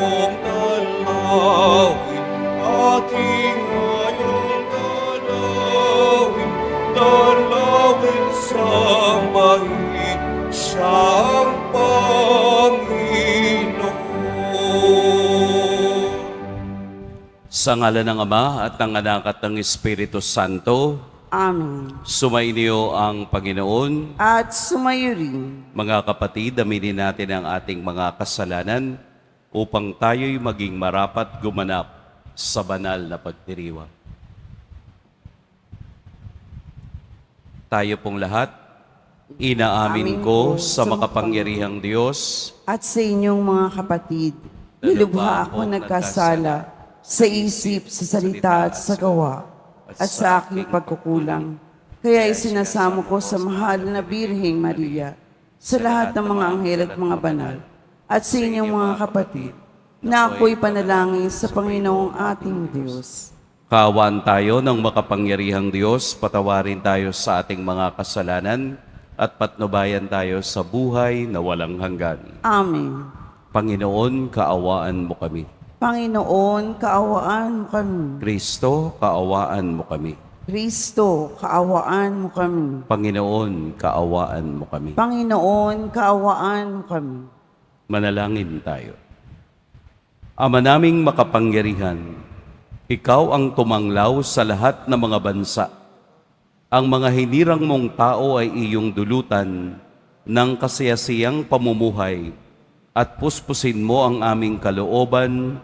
iyong dalawin, ating ngayong dalawin, dalawin sambahin siyang Panginoon. Sa ngalan ng Ama at ng Anak at ng Espiritu Santo, Amen. sumainyo ang Panginoon. At sumayo rin. Mga kapatid, aminin natin ang ating mga kasalanan upang tayo'y maging marapat gumanap sa banal na pagdiriwang. Tayo pong lahat, inaamin ko sa makapangyarihang Diyos At sa inyong mga kapatid, nilubha ako nagkasala sa isip, sa salita at sa gawa, at sa aking pagkukulang. Kaya isinasamo ko sa mahal na Birheng Maria, sa lahat ng mga anghel at mga banal, at sa inyong mga kapatid, na ako'y panalangin sa Panginoong ating Diyos. Kaawaan tayo ng makapangyarihang Diyos, patawarin tayo sa ating mga kasalanan at patnubayan tayo sa buhay na walang hanggan. Amen. Panginoon, kaawaan mo kami. Panginoon, kaawaan mo kami. Kristo, kaawaan mo kami. Kristo, kaawaan mo kami. Panginoon, kaawaan mo kami. Panginoon, kaawaan mo kami. Manalangin tayo. Ama naming makapangyarihan, ikaw ang tumanglaw sa lahat ng mga bansa. Ang mga hinirang mong tao ay iyong dulutan ng kasiyasiyang pamumuhay at puspusin mo ang aming kalooban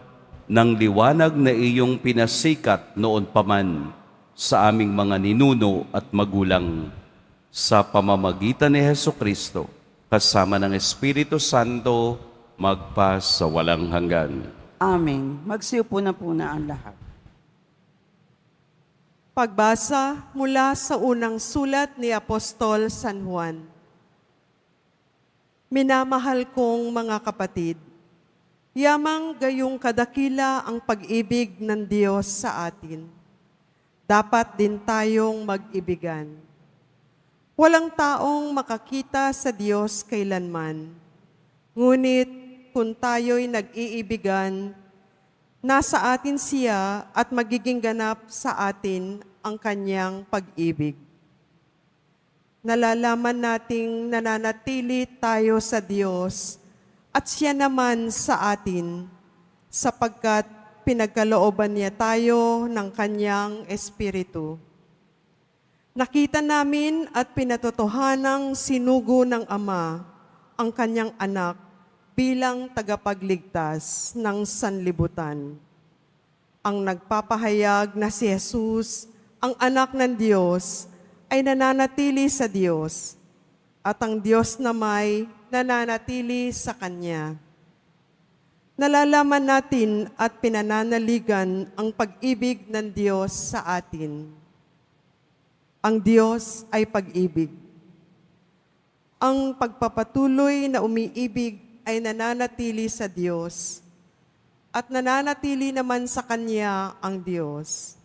ng liwanag na iyong pinasikat noon paman sa aming mga ninuno at magulang sa pamamagitan ni Hesukristo kasama ng Espiritu Santo magpa sa walang hanggan. Amen. Magsiupo na po na ang lahat. Pagbasa mula sa unang sulat ni Apostol San Juan. Minamahal kong mga kapatid, yamang gayong kadakila ang pag-ibig ng Diyos sa atin. Dapat din tayong mag-ibigan. Walang taong makakita sa Diyos kailanman. Ngunit kung tayo'y nag-iibigan, nasa atin siya at magiging ganap sa atin ang kanyang pag-ibig. Nalalaman nating nananatili tayo sa Diyos at siya naman sa atin sapagkat pinagkalooban niya tayo ng kanyang Espiritu. Nakita namin at pinatotohanang sinugo ng Ama ang kanyang anak bilang tagapagligtas ng sanlibutan. Ang nagpapahayag na si Jesus, ang anak ng Diyos, ay nananatili sa Diyos, at ang Diyos na may nananatili sa Kanya. Nalalaman natin at pinananaligan ang pag-ibig ng Diyos sa atin. Ang Diyos ay pag-ibig. Ang pagpapatuloy na umiibig ay nananatili sa Diyos, at nananatili naman sa Kanya ang Diyos.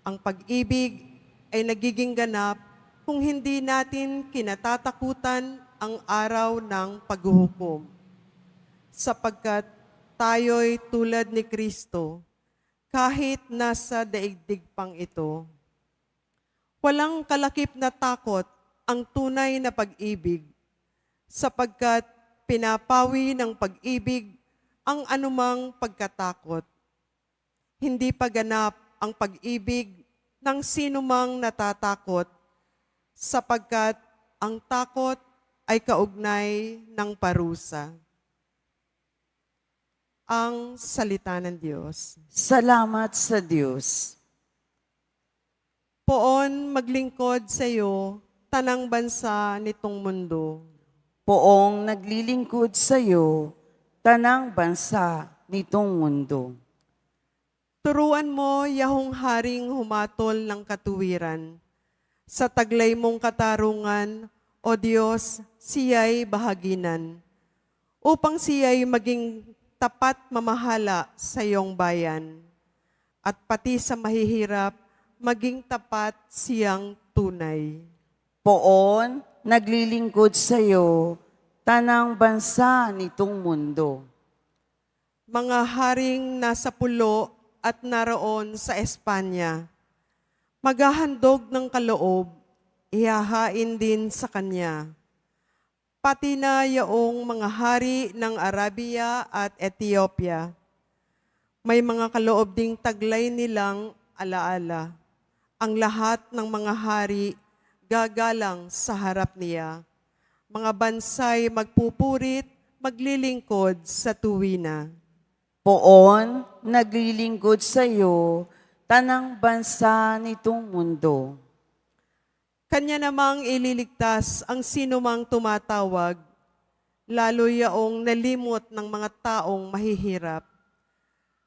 Ang pag-ibig ay nagiging ganap kung hindi natin kinatatakutan ang araw ng paghuhukom. Sapagkat tayo'y tulad ni Kristo, kahit nasa daigdig pang ito. Walang kalakip na takot ang tunay na pag-ibig, sapagkat pinapawi ng pag-ibig ang anumang pagkatakot. Hindi pa ganap ang pag-ibig ng sinumang natatakot, sapagkat ang takot ay kaugnay ng parusa. Ang salita ng Diyos. Salamat sa Diyos. Poon maglingkod sa iyo, tanang bansa nitong mundo. Poong naglilingkod sa iyo, tanang bansa nitong mundo. Turuan mo, Yahong Haring humatol ng katuwiran. Sa taglay mong katarungan, O Diyos, siya'y bahaginan. Upang siya'y maging tapat mamahala sa iyong bayan. At pati sa mahihirap, maging tapat siyang tunay. Poon naglilingkod sa iyo, tanang bansa nitong mundo. mga haring nasa pulo at naroon sa Espanya. Maghahandog ng kaloob, ihahain din sa kanya. Pati na yaong mga hari ng Arabia at Ethiopia. May mga kaloob ding taglay nilang alaala. Ang lahat ng mga hari gagalang sa harap niya. Mga bansay magpupurit, maglilingkod sa tuwina. Poon, naglilingkod sa iyo, tanang bansa nitong mundo. Kanya namang ililigtas ang sinumang tumatawag, lalo yaong nalimot ng mga taong mahihirap.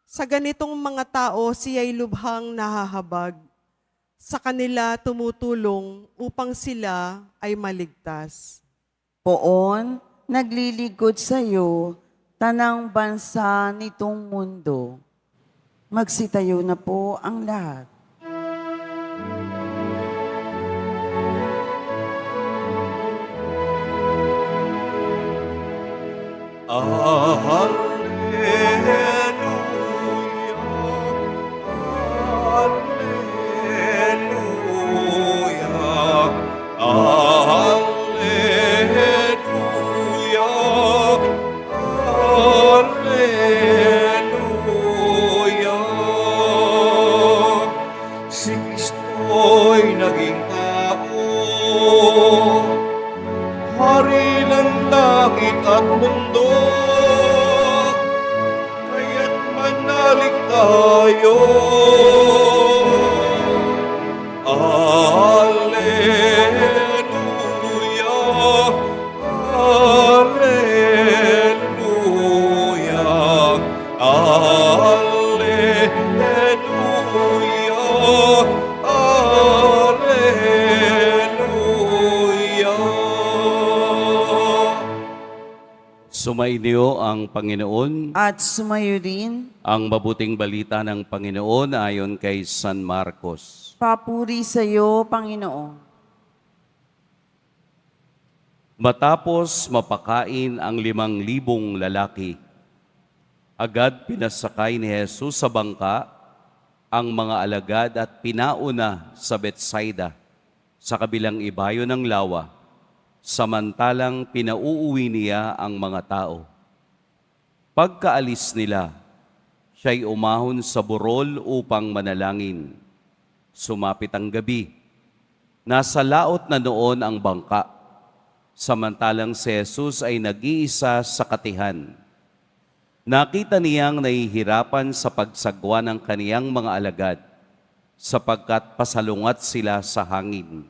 Sa ganitong mga tao, siya'y lubhang nahahabag. Sa kanila tumutulong upang sila ay maligtas. Poon, naglilingkod sa iyo, tanang bansa nitong mundo. Magsitayo na po ang lahat. Si Kristo'y naging tao, Hari ng langit at mundo, kaya't manalig tayo. Alleluia, Alleluia, Alleluia, Alleluia. Sumainyo ang Panginoon. At sumayo rin, Ang mabuting balita ng Panginoon ayon kay San Marcos. papuri sa iyo, Panginoon. Matapos mapakain ang 5,000 lalaki, agad pinasakay ni Jesus sa bangka ang mga alagad at pinauna sa Betsaida, sa kabilang ibayo ng lawa, samantalang pinauuwi niya ang mga tao. Pagkaalis nila, siya'y umahon sa burol upang manalangin. Sumapit ang gabi. Nasa laot na noon ang bangka, samantalang si Jesus ay nag-iisa sa katihan. Nakita niyang nahihirapan sa pagsagwa ng kaniyang mga alagad, sapagkat pasalungat sila sa hangin.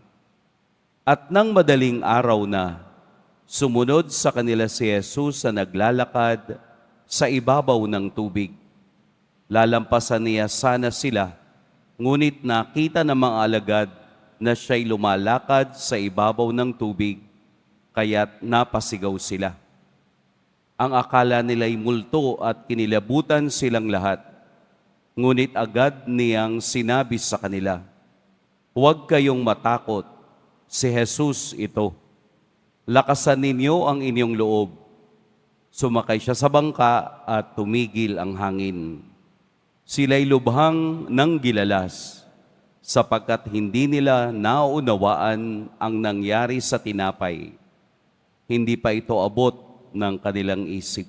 At nang madaling araw na, sumunod sa kanila si Jesus na naglalakad sa ibabaw ng tubig. Lalampasan niya sana sila, ngunit nakita ng mga alagad na siya'y lumalakad sa ibabaw ng tubig, kaya't napasigaw sila. Ang akala nila'y multo at kinilabutan silang lahat. Ngunit agad niyang sinabi sa kanila, "Huwag kayong matakot, si Jesus ito. Lakasan ninyo ang inyong loob." Sumakay siya sa bangka at tumigil ang hangin. Sila'y lubhang nang gilalas, sapagkat hindi nila naunawaan ang nangyari sa tinapay. Hindi pa ito abot ng kanilang isip.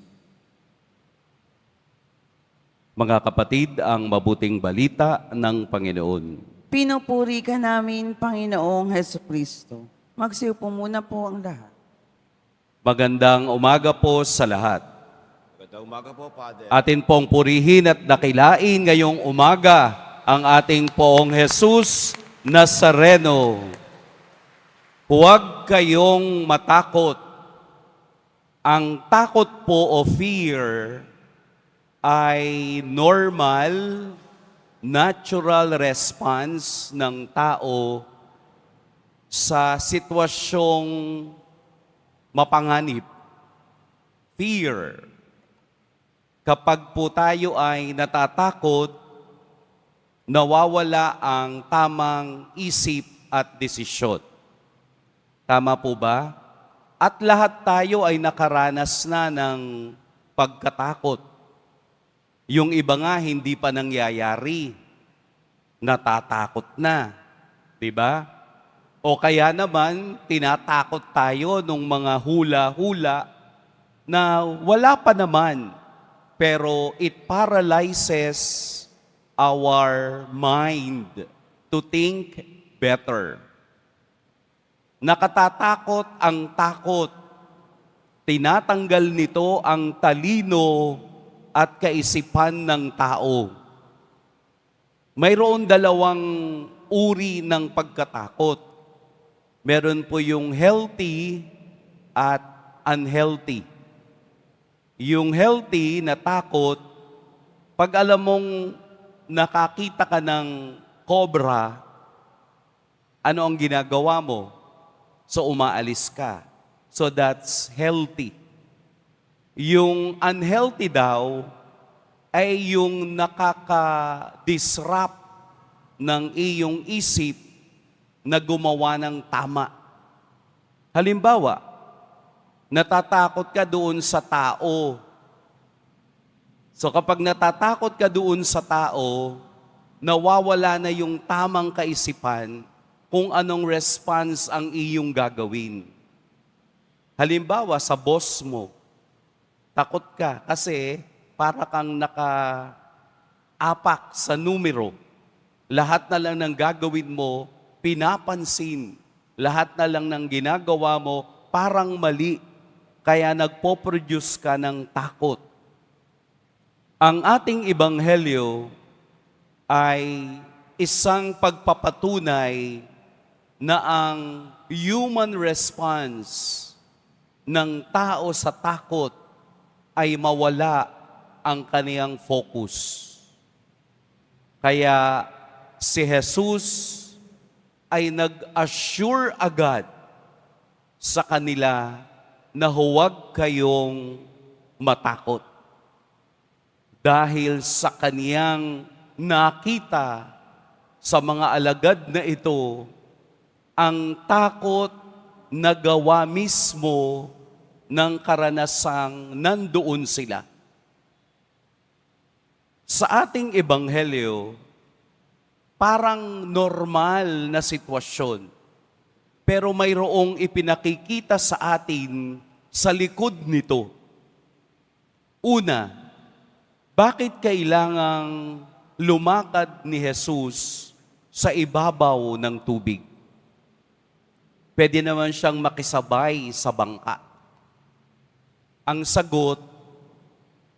Mga kapatid, ang mabuting balita ng Panginoon. Pinupuri ka namin, Panginoong Heso Kristo. Magsiupo muna po ang lahat. Magandang umaga po sa lahat. Magandang umaga po, Father. Atin pong purihin at dakilain ngayong umaga ang ating Poong Jesus Nazareno. Huwag kayong matakot. Ang takot po o fear ay normal, natural response ng tao sa sitwasyong mapanganib. Fear. Kapag po tayo ay natatakot, nawawala ang tamang isip at desisyon. Tama po ba? At lahat tayo ay nakaranas na ng pagkatakot. Yung iba nga hindi pa nangyayari, natatakot na, 'di ba? O kaya naman tinatakot tayo nung mga hula-hula na wala pa naman, pero it paralyzes our mind to think better. Nakatatakot ang takot. Tinatanggal nito ang talino at kaisipan ng tao. Mayroon dalawang uri ng pagkatakot. Meron po yung healthy at unhealthy. Yung healthy na takot, pag alam mong nakakita ka ng cobra, ano ang ginagawa mo? So umaalis ka. So that's healthy. Yung unhealthy daw ay yung nakaka-disrupt ng iyong isip na gumawa ng tama. Halimbawa, natatakot ka doon sa tao. So kapag natatakot ka doon sa tao, nawawala na yung tamang kaisipan kung anong response ang iyong gagawin. Halimbawa, sa boss mo, takot ka kasi para kang naka-apak sa numero. Lahat na lang ng gagawin mo, pinapansin. Lahat na lang ng ginagawa mo, parang mali. Kaya nagpo-produce ka ng takot. Ang ating ebanghelyo ay isang pagpapatunay na ang human response ng tao sa takot ay mawala ang kaniyang focus. Kaya si Jesus ay nag-assure agad sa kanila na huwag kayong matakot. Dahil sa kaniyang nakita sa mga alagad na ito, ang takot na gawa mismo ng karanasang nandoon sila. Sa ating ebanghelyo, parang normal na sitwasyon, pero mayroong ipinakikita sa atin sa likod nito. Una, bakit kailangang lumakad ni Jesus sa ibabaw ng tubig? Pwede naman siyang makisabay sa bangka. Ang sagot,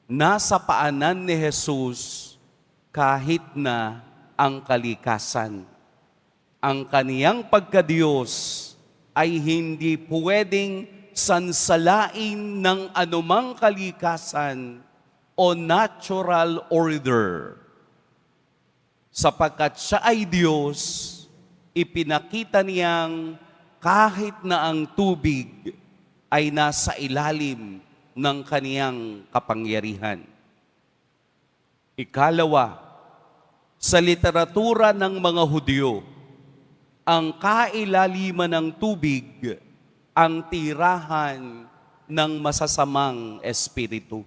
nasa paanan ni Jesus kahit na ang kalikasan. Ang kaniyang pagkadiyos ay hindi pwedeng sansalain ng anumang kalikasan o natural order. Sapagkat siya ay Diyos, ipinakita niyang kahit na ang tubig ay nasa ilalim ng kaniyang kapangyarihan. Ikalawa, sa literatura ng mga Hudyo, ang kailaliman ng tubig ang tirahan ng masasamang espiritu.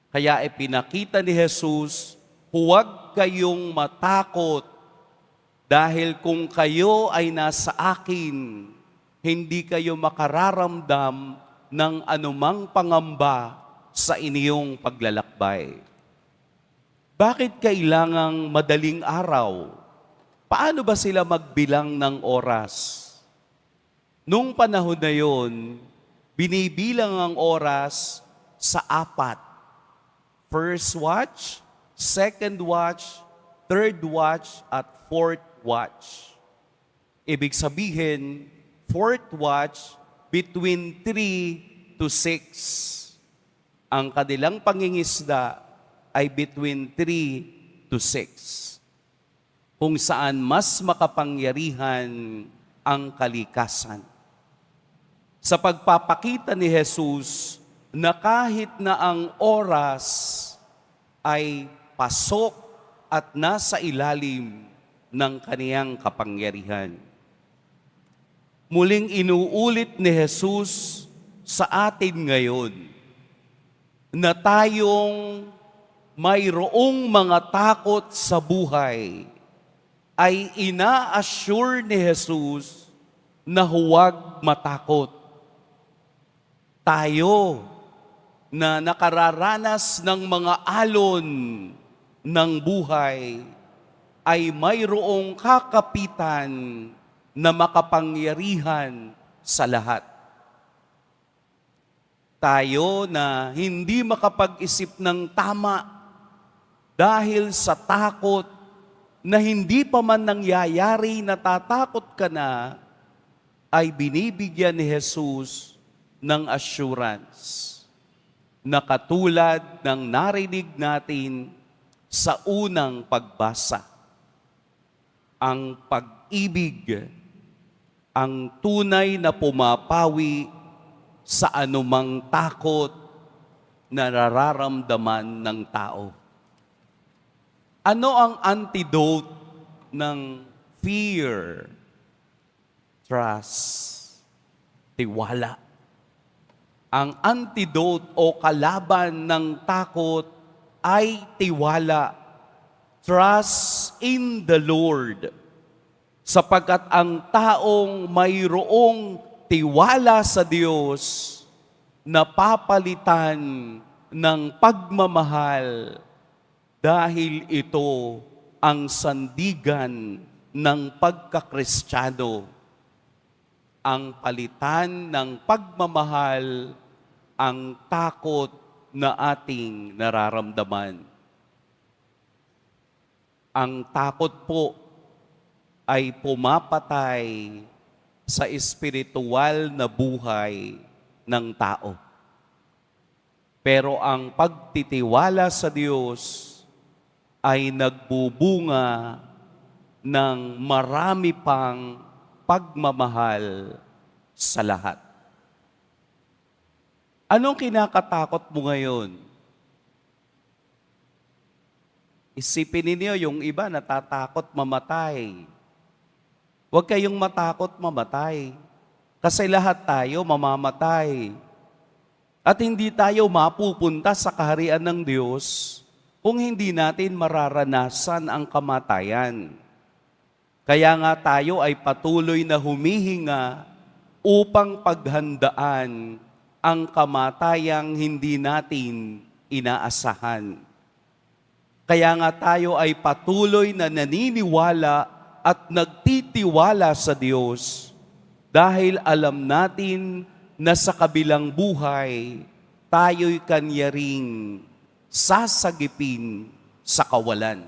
Kaya ipinakita ni Jesus, huwag kayong matakot dahil kung kayo ay nasa akin, hindi kayo makararamdam ng anumang pangamba sa inyong paglalakbay. Bakit kailangang madaling araw? Paano ba sila magbilang ng oras? Nung panahon na yon, binibilang ang oras sa 4. First watch, second watch, third watch, at fourth watch. Ibig sabihin, fourth watch, between 3 to 6. Ang kanilang pangingisda ay between 3 to 6. Kung saan mas makapangyarihan ang kalikasan. Sa pagpapakita ni Jesus na kahit na ang oras ay pasok at nasa ilalim ng kaniyang kapangyarihan. Muling inuulit ni Jesus sa atin ngayon na tayong mayroong mga takot sa buhay, ay ina-assure ni Jesus na huwag matakot. Tayo na nakararanas ng mga alon ng buhay ay mayroong kakapitan na makapangyarihan sa lahat. Tayo na hindi makapag-isip ng tama dahil sa takot na hindi pa man nangyayari, natatakot ka na, ay binibigyan ni Jesus ng assurance na katulad ng narinig natin sa unang pagbasa. Ang pag-ibig, ang tunay na pumapawi sa anumang takot na nararamdaman ng tao. Ano ang antidote ng fear? Trust. Tiwala. Ang antidote o kalaban ng takot ay tiwala. Trust in the Lord. Sapagkat ang taong mayroong tiwala sa Diyos, napapalitan ng pagmamahal dahil ito ang sandigan ng pagkakristyano. Ang palitan ng pagmamahal, ang takot na ating nararamdaman. Ang takot po ay pumapatay sa espiritual na buhay ng tao. Pero ang pagtitiwala sa Diyos ay nagbubunga ng marami pang pagmamahal sa lahat. Anong kinakatakot mo ngayon? Isipin ninyo, yung iba natatakot mamatay. Huwag kayong matakot mamatay. Kasi lahat tayo mamamatay. At hindi tayo mapupunta sa kaharian ng Diyos kung hindi natin mararanasan ang kamatayan. Kaya nga tayo ay patuloy na humihinga upang paghandaan ang kamatayang hindi natin inaasahan. Kaya nga tayo ay patuloy na naniniwala at nagtitiwala sa Diyos dahil alam natin na sa kabilang buhay, tayo'y Kanya ring sasagipin sa kawalan.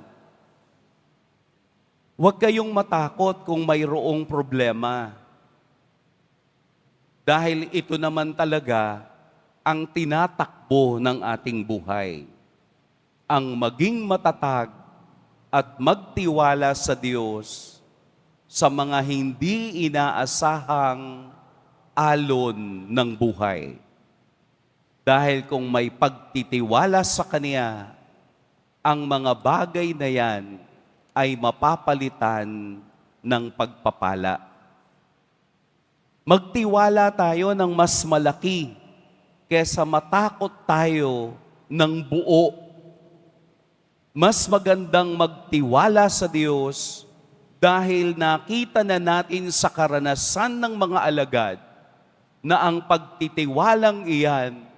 Huwag kayong matakot kung mayroong problema. Dahil ito naman talaga ang tinatakbo ng ating buhay. Ang maging matatag at magtiwala sa Diyos sa mga hindi inaasahang alon ng buhay. Dahil kung may pagtitiwala sa Kanya, ang mga bagay na yan ay mapapalitan ng pagpapala. Magtiwala tayo ng mas malaki kesa matakot tayo ng buo. Mas magandang magtiwala sa Diyos dahil nakita na natin sa karanasan ng mga alagad na ang pagtitiwalang iyan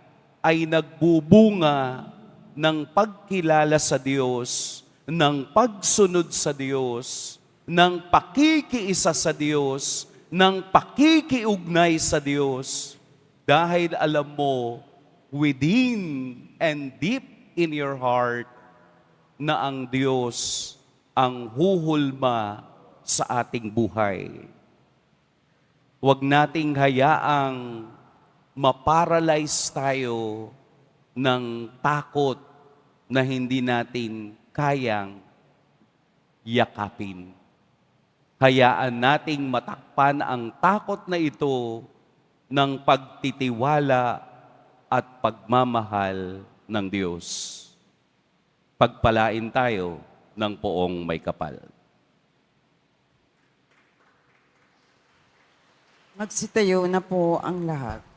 ay nagbubunga ng pagkilala sa Diyos, ng pagsunod sa Diyos, ng pakikiisa sa Diyos, ng pakikiugnay sa Diyos. Dahil alam mo, within and deep in your heart, na ang Diyos ang huhulma sa ating buhay. Huwag nating hayaang maparalyze tayo ng takot na hindi natin kayang yakapin. Hayaan nating matakpan ang takot na ito ng pagtitiwala at pagmamahal ng Diyos. Pagpalain tayo ng poong may kapal. Magsitayo na po ang lahat.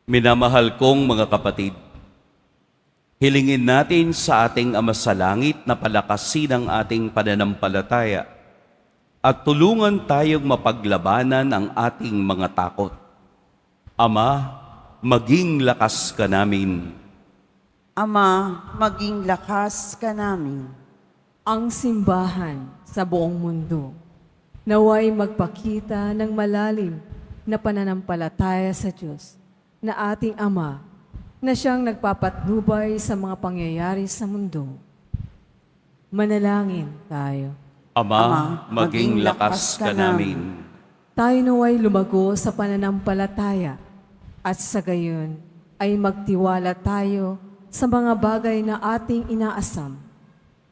Minamahal kong mga kapatid, hilingin natin sa ating Ama sa Langit na palakasin ang ating pananampalataya at tulungan tayong mapaglabanan ang ating mga takot. Ama, maging lakas ka namin. Ama, maging lakas ka namin. Ang simbahan sa buong mundo naway magpakita ng malalim na pananampalataya sa Diyos na ating Ama na siyang nagpapatnubay sa mga pangyayari sa mundo. Manalangin tayo. Ama, maging lakas ka namin. Tayo naway lumago sa pananampalataya at sa gayon ay magtiwala tayo sa mga bagay na ating inaasam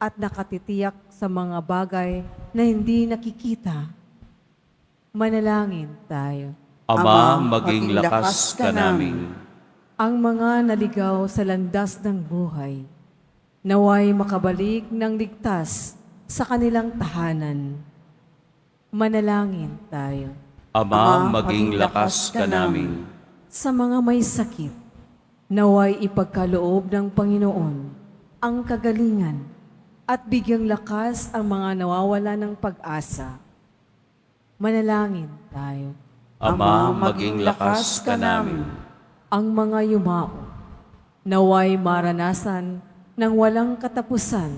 at nakatitiyak sa mga bagay na hindi nakikita. Manalangin tayo. Ama, maging lakas ka namin. Ang mga naligaw sa landas ng buhay, naway makabalik ng ligtas sa kanilang tahanan. Manalangin tayo. Ama, maging lakas ka namin. Sa mga may sakit, naway ipagkaloob ng Panginoon ang kagalingan at bigyang lakas ang mga nawawala ng pag-asa. Manalangin tayo. Ama, maging lakas ka namin. Ang mga yumao, naway maranasan ng walang katapusan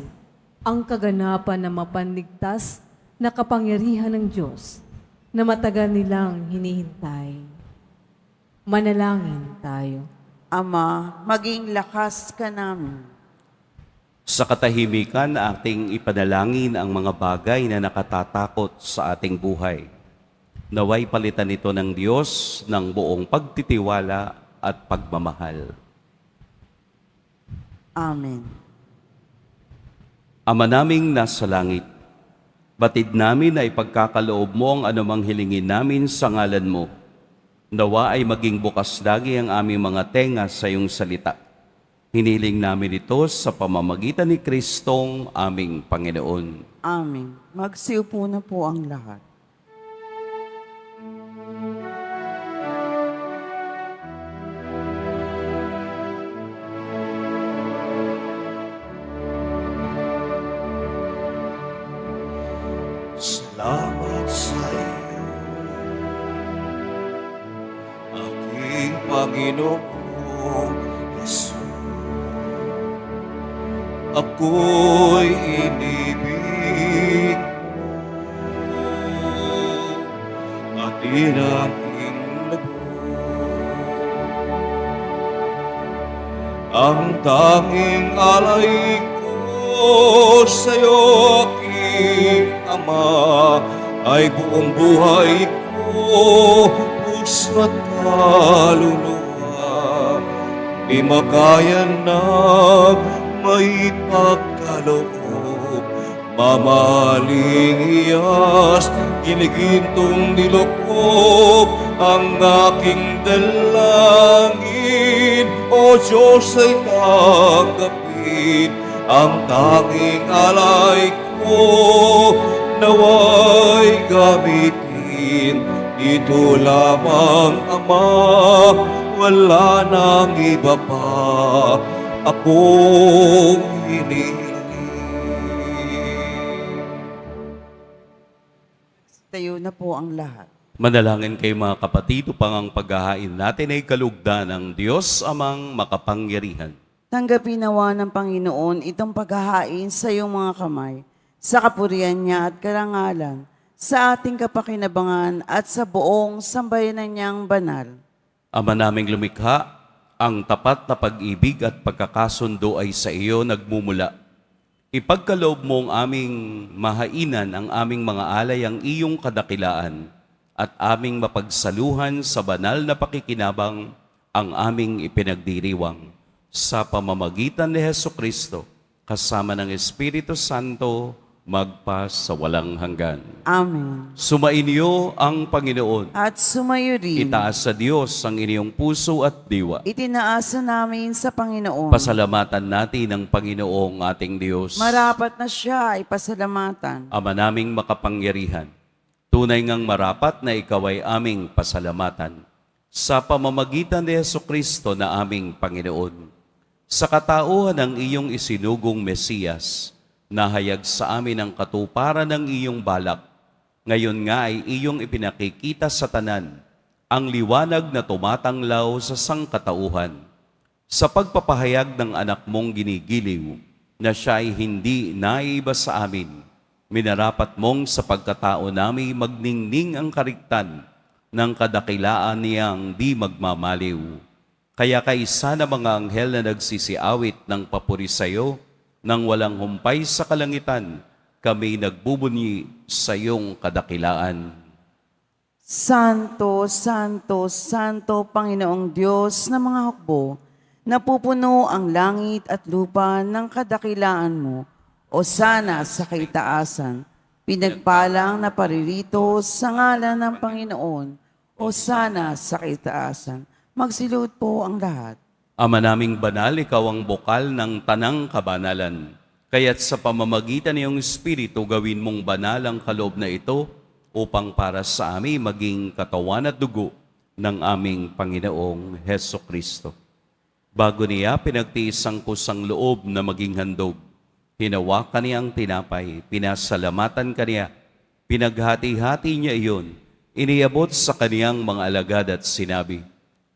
ang kaganapan na mapanligtas na kapangyarihan ng Diyos na matagal nilang hinihintay. Manalangin tayo. Ama, maging lakas ka namin. Sa katahimikan, ating ipanalangin ang mga bagay na nakatatakot sa ating buhay. Naway palitan ito ng Diyos ng buong pagtitiwala at pagmamahal. Amen. Ama naming nasa langit, batid namin na ipagkakaloob mo ang anumang hilingin namin sa ngalan mo. Nawa ay maging bukas lagi ang aming mga tenga sa iyong salita. Hiniling namin ito sa pamamagitan ni Kristong aming Panginoon. Amen. Magsiupo na po ang lahat. Salamat sa iyo, aking Panginoong Yesus. Ako'y inibig mo at inaking ang tanging alay ko sa'yo, aking Ama, ay buong buhay ko, puso at kaluluwa. Di makaya na may pagkaloob, mamahaling iyas, ginigintong nilokob ang aking dalangin. O Diyos ay tanggapin ang tanging alay ko, naway gamitin. Ito lamang, Ama, wala nang iba pa akong hinihiling. Tayo na po ang lahat. Manalangin kayo mga kapatid upang ang paghahain natin ay kalugdan ng Diyos amang makapangyarihan. Tanggapin nawa ng Panginoon itong paghahain sa iyong mga kamay, sa kapurihan niya at karangalan, sa ating kapakinabangan at sa buong sambayanan niyang banal. Ama naming lumikha, ang tapat na pag-ibig at pagkakasundo ay sa iyo nagmumula. Ipagkaloob mo ang aming mahainan, ang aming mga alay, ang iyong kadakilaan, at aming mapagsaluhan sa banal na pakikinabang ang aming ipinagdiriwang. Sa pamamagitan ni Hesukristo, kasama ng Espiritu Santo, magpa sa walang hanggan. Amen. Sumainyo ang Panginoon. At sumayo rin. Itaas sa Diyos ang inyong puso at diwa. Itinaasa namin sa Panginoon. Pasalamatan natin ang Panginoong ating Diyos. Marapat na siya ay pasalamatan. Ama naming makapangyarihan, tunay ngang marapat na ikaw ay aming pasalamatan. sa pamamagitan ni Jesucristo na aming Panginoon, sa katauhan ng iyong isinugong Mesiyas, nahayag sa amin ang katuparan ng iyong balak. Ngayon nga ay iyong ipinakikita sa tanan ang liwanag na tumatanglaw sa sangkatauhan. Sa pagpapahayag ng anak mong ginigiliw, na siya ay hindi naiiba sa amin, minarapat mong sa pagkatao namin magningning ang kariktan ng kadakilaan niyang di magmamaliw. Kaya kaisa na mga anghel na nagsisiawit ng papuri sa iyo, nang walang humpay sa kalangitan, kami nagbubunyi sa iyong kadakilaan. Santo, Santo, Santo, Panginoong Diyos ng mga hukbo, napupuno ang langit at lupa ng kadakilaan mo, o sana sa kaitaasan, pinagpalang na paririto sa ngalan ng Panginoon, o sana sa kaitaasan. Magsilud po ang lahat. Ama naming banal, ikaw ang bukal ng tanang kabanalan. Kaya't sa pamamagitan ng iyong Espiritu, gawin mong banal ang kaloob na ito upang para sa amin maging katawan at dugo ng aming Panginoong Heso Kristo. Bago niya pinagtiis ang kusang loob na maging handog, hinawakan niya ang tinapay, pinasalamatan kaniya, pinaghati-hati niya iyon, iniabot sa kaniyang mga alagad at sinabi,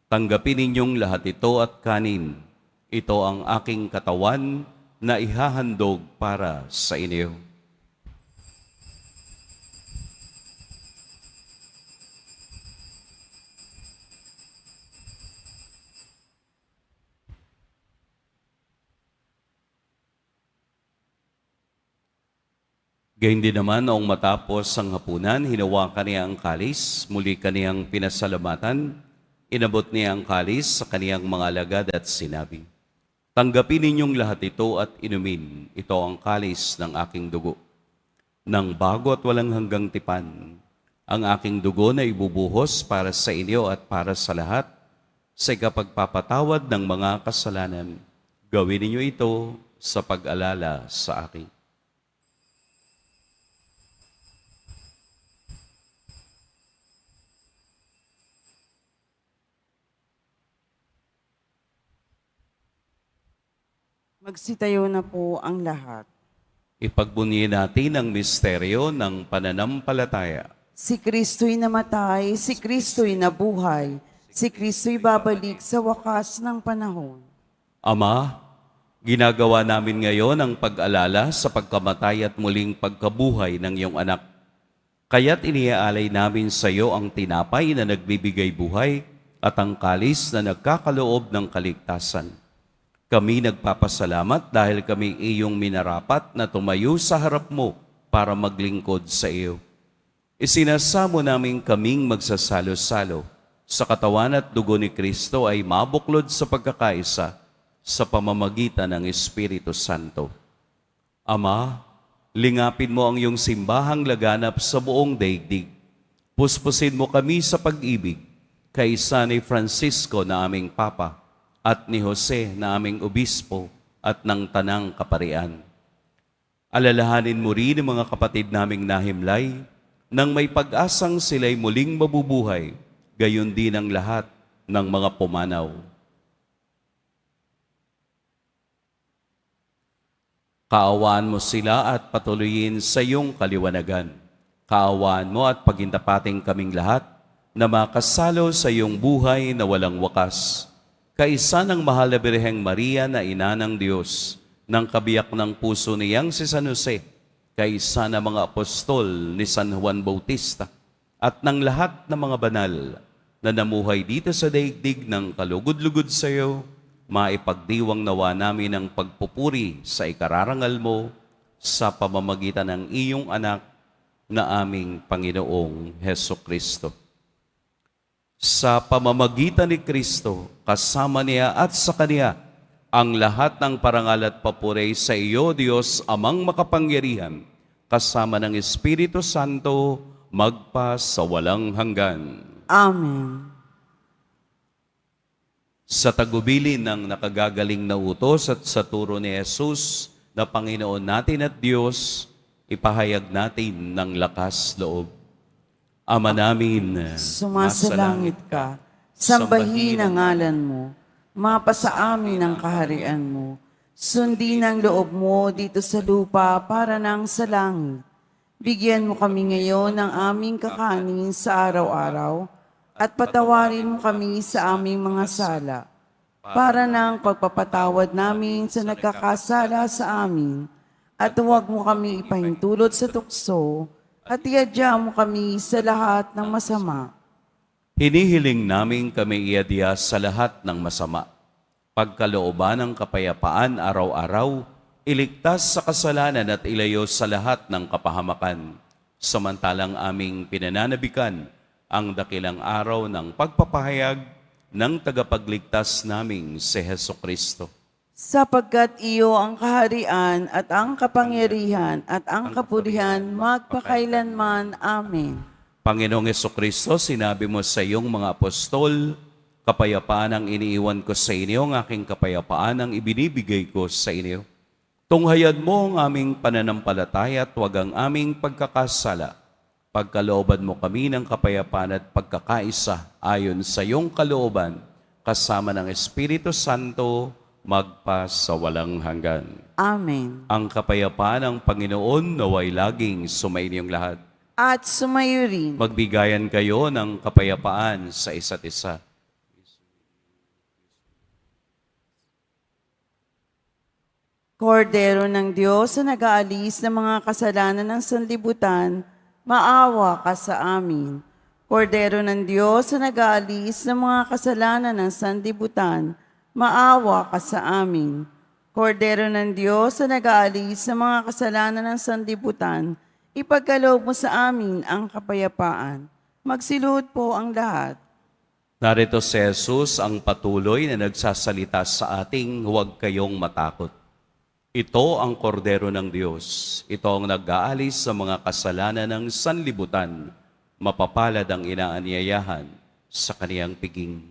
"Tanggapin ninyong lahat ito at kanin. Ito ang aking katawan na ihahandog para sa inyo." Gayun din naman noong matapos ang hapunan, hinawakan niya ang kalis, muli kaniyang pinasalamatan, inabot niya ang kalis sa kaniyang mga alagad at sinabi, "Tanggapin ninyong lahat ito at inumin. Ito ang kalis ng aking dugo. Nang bago at walang hanggang tipan, ang aking dugo na ibubuhos para sa inyo at para sa lahat, sa ikapagpapatawad ng mga kasalanan. Gawin ninyo ito sa pag-alala sa akin." Magsitayo na po ang lahat. Ipagbunyi natin ang misteryo ng pananampalataya. Si Kristo'y namatay, si Kristo'y nabuhay, si Kristo'y babalik sa wakas ng panahon. Ama, ginagawa namin ngayon ang pag-alala sa pagkamatay at muling pagkabuhay ng iyong anak. Kaya't iniaalay namin sa iyo ang tinapay na nagbibigay buhay at ang kalis na nagkakaloob ng kaligtasan. Kami nagpapasalamat dahil kami iyong minarapat na tumayo sa harap mo para maglingkod sa iyo. Isinasamo namin kaming magsasalo-salo sa katawan at dugo ni Kristo ay mabuklod sa pagkakaisa sa pamamagitan ng Espiritu Santo. Ama, lingapin mo ang iyong simbahang laganap sa buong daigdig. Puspusin mo kami sa pag-ibig, kaisa ni Francisco na aming Papa, at ni Jose na aming obispo at ng tanang kaparian. Alalahanin mo rin ang mga kapatid naming nahimlay nang may pag-asang sila'y muling mabubuhay, gayon din ang lahat ng mga pumanaw. Kaawaan mo sila at patuloyin sa iyong kaliwanagan. Kaawaan mo at pagintapating kaming lahat na makasalo sa iyong buhay na walang wakas. Kaisa ng mahal na Birheng Maria na ina ng Diyos, ng kabiyak ng puso niyang si San Jose, kaisa ng mga apostol ni San Juan Bautista, at ng lahat ng mga banal na namuhay dito sa daigdig ng kalugod-lugod sa iyo, maipagdiwang nawa namin ang pagpupuri sa ikararangal mo sa pamamagitan ng iyong anak na aming Panginoong Heso Kristo. Sa pamamagitan ni Kristo, kasama niya at sa Kaniya, ang lahat ng parangal at papuri sa iyo, Diyos, Amang makapangyarihan, kasama ng Espiritu Santo, magpa sa walang hanggan. Amen. Sa tagubilin ng nakagagaling na utos at sa turo ni Jesus na Panginoon natin at Diyos, ipahayag natin ng lakas loob. Ama namin, Sumasalangit ka, Sambahin ang ngalan mo. Mapasa amin ang kaharian mo. Sundin ang loob mo dito sa lupa para nang sa langit. Bigyan mo kami ngayon ng aming kakanin sa araw-araw at patawarin mo kami sa aming mga sala para nang pagpapatawad namin sa nagkakasala sa amin. At huwag mo kami ipahintulot sa tukso at iadya mo kami sa lahat ng masama. Hinihiling namin kami iadya sa lahat ng masama. Pagkalooban ng kapayapaan araw-araw, iligtas sa kasalanan at ilayo sa lahat ng kapahamakan. Samantalang aming pinananabikan ang dakilang araw ng pagpapahayag ng tagapagligtas naming si Hesukristo. Sapagkat iyo ang kaharian at ang kapangyarihan at ang kapurihan magpakailanman. Amen. Panginoong Hesukristo, sinabi mo sa iyong mga apostol, kapayapaan ang iniiwan ko sa inyo, ang aking kapayapaan ang ibinibigay ko sa inyo. Tunghayan mo ang aming pananampalataya at huwag ang aming pagkakasala. Pagkalooban mo kami ng kapayapaan at pagkakaisa ayon sa iyong kalooban, kasama ng Espiritu Santo, magpa sa walang hanggan. Amen. Ang kapayapaan ng Panginoon naway laging sumainyong lahat. At sumayo rin. Magbigayan kayo ng kapayapaan sa isa't isa. Kordero ng Diyos na nag-aalis ng mga kasalanan ng sanlibutan, maawa ka sa amin. Kordero ng Diyos na nag-aalis ng mga kasalanan ng sanlibutan, maawa ka sa amin. Kordero ng Diyos na nag-aalis ng mga kasalanan ng sanlibutan, ipagkaloob mo sa amin ang kapayapaan. Magsiluhod po ang lahat. Narito si Jesus ang patuloy na nagsasalita sa ating huwag kayong matakot. Ito ang kordero ng Diyos. Ito ang nag-aalis sa mga kasalanan ng sanlibutan. Mapapalad ang inaanyayahan sa kaniyang piging.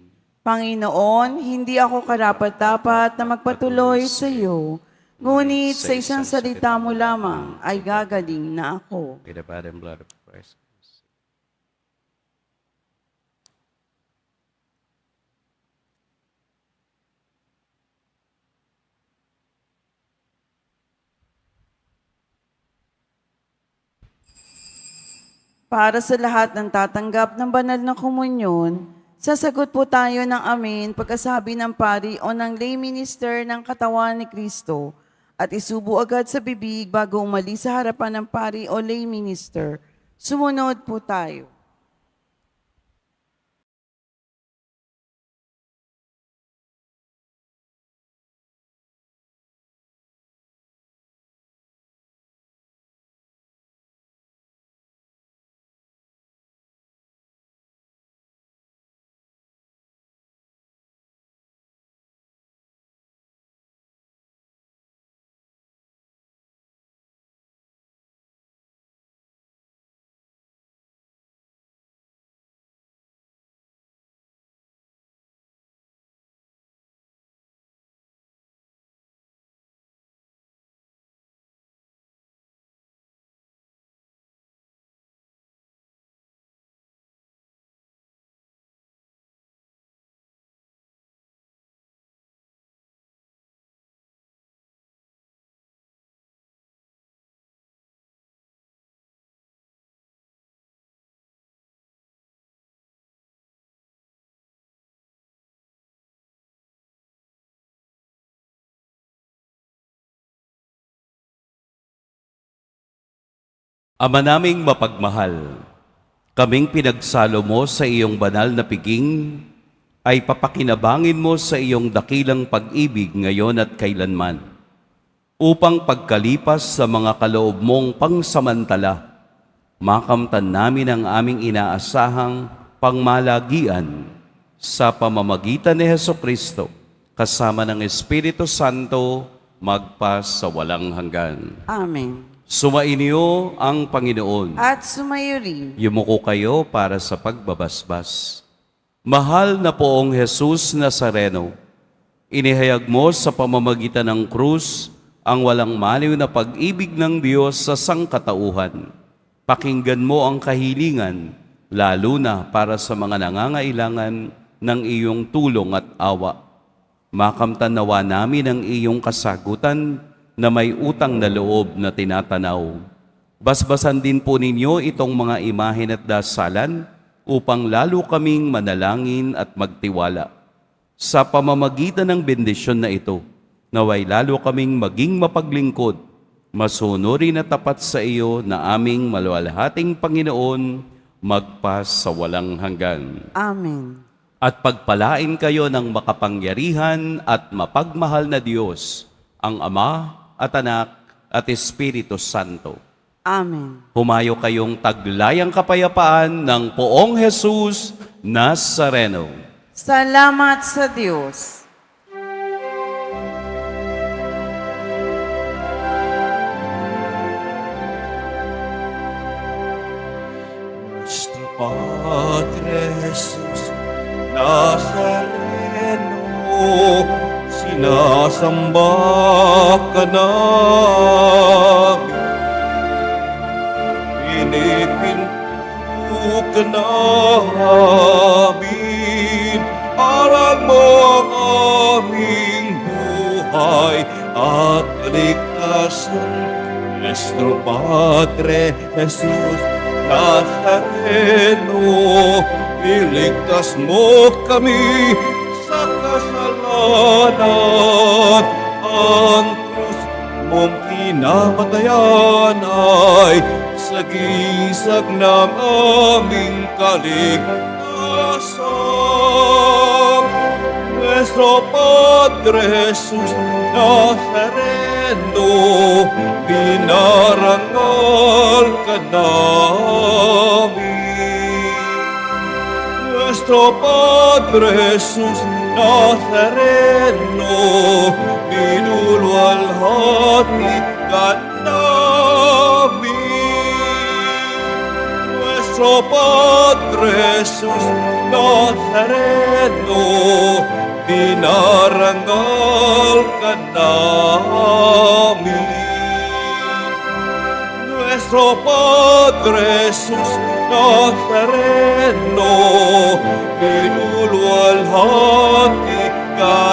Panginoon, hindi ako karapat-dapat na magpatuloy sa iyo, ngunit sa isang salita mo lamang ay gagaling na ako. By the body and blood of Christ. Para sa lahat ng tatanggap ng banal na komunyon, sasagot po tayo ng amen pagkasabi ng pari o ng lay minister ng katawan ni Kristo at isubo agad sa bibig bago umalis sa harapan ng pari o lay minister. Sumunod po tayo. Ama naming mapagmahal, kaming pinagsalo mo sa iyong banal na piging, ay papakinabangin mo sa iyong dakilang pag-ibig ngayon at kailanman, upang pagkalipas sa mga kaloob mong pangsamantala, makamtan namin ang aming inaasahang pangmalagian sa pamamagitan ni Hesukristo, kasama ng Espiritu Santo, magpa sa walang hanggan. Amen. Sumainyo ang Panginoon. At sumayo rin. Yumuko kayo para sa pagbabasbas. Mahal na poong Jesus Nazareno, inihayag mo sa pamamagitan ng krus ang walang maliw na pag-ibig ng Diyos sa sangkatauhan. Pakinggan mo ang kahilingan, lalo na para sa mga nangangailangan ng iyong tulong at awa. Makamtan nawa namin ang iyong kasagutan na may utang na loob na tinatanaw. Basbasan din po ninyo itong mga imahen at dasalan upang lalo kaming manalangin at magtiwala. Sa pamamagitan ng bendisyon na ito, naway lalo kaming maging mapaglingkod, masunurin at tapat sa iyo na aming maluwalhating Panginoon, magpas sa walang hanggan. Amen. At pagpalain kayo ng makapangyarihan at mapagmahal na Diyos, ang Ama at Anak at Espiritu Santo. Amen. Humayo kayong taglayang kapayapaan ng Poong Jesus Nazareno. Salamat sa Diyos. Nuestro Padre Jesus Nazareno, sinasamba ka namin. Pinipinto ka namin, aral mo ang aming buhay at kaligtasan. Nuestro Padre Jesus Nazareno, iligtas mo kami sa kasalanan. Ang krus mong kinamatayan ay sagisag ng aming kaligtasan. Nuestro Padre Jesus Nazareno, pinarangal ka namin. Nuestro Padre Jesus Nazareno, pinulwalhati ka namin. Nuestro Padre Jesus Nazareno, pinarangal ka namin. Nuestro Padre Jesus Nazareno, pinulwalhati ka